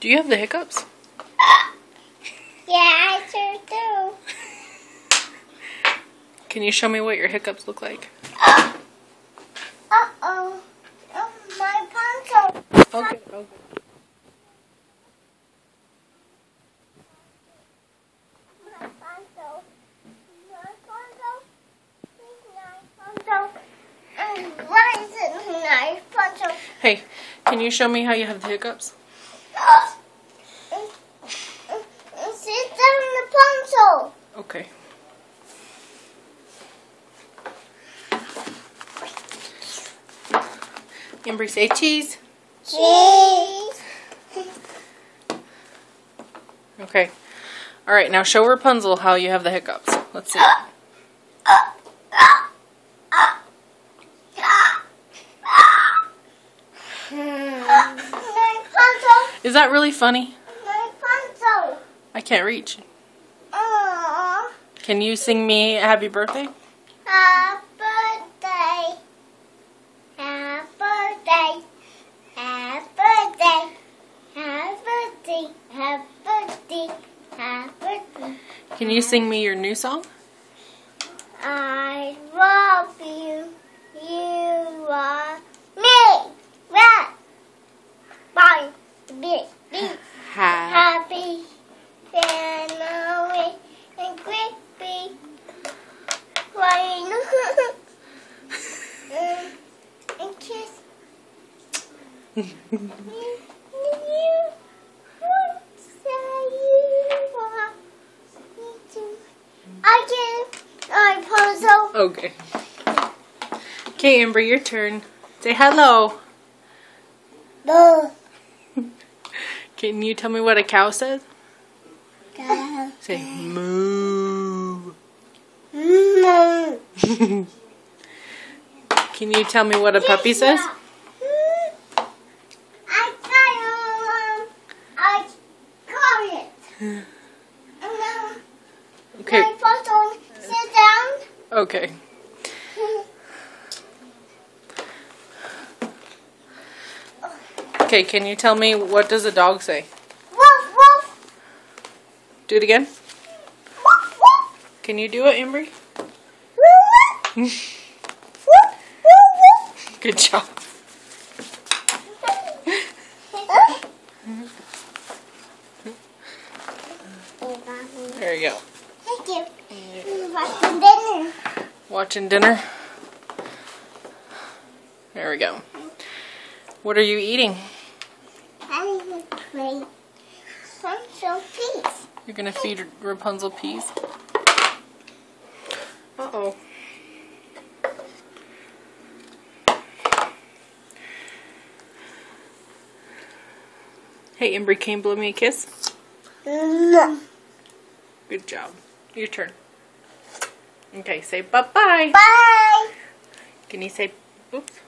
Do you have the hiccups? Yeah, I sure do. Can you show me what your hiccups look like? Uh-oh. Oh, my pencil. Okay, okay. My pencil. My pencil. My pencil. Why is it my pencil? Hey, can you show me how you have the hiccups? Sit down the pencil. Okay. Amber, say cheese. Cheese. Okay. All right, now show Rapunzel how you have the hiccups. Let's see. My pencil. Is that really funny? My pencil. I can't reach. Aww. Can you sing me a happy birthday? Happy birthday. Happy birthday. Happy birthday. Happy birthday. Happy birthday. Happy birthday. Can you sing me your new song? I love you. You are me. Red. Bye. Big. Happy. January and creepy. Rain. And kiss. I puzzle. Okay. Okay, Amber, your turn. Say hello. The Can you tell me what a cow says? cow. Say moo. No. Can you tell me what a puppy says? I got it. Okay. My puzzle. Sit down. Okay. Okay, can you tell me what does a dog say? Woof woof. Do it again. Woof woof. Can you do it, Amber? Woof woof. Woof. Good job. There you go. Thank you. Watching dinner. Watching dinner. There we go. What are you eating? I'm going to play some peas. You're gonna feed Rapunzel peas? Uh-oh. Hey, Amber, can you blow me a kiss? No. Good job. Your turn. Okay, say bye-bye. Bye. Can you say, oops.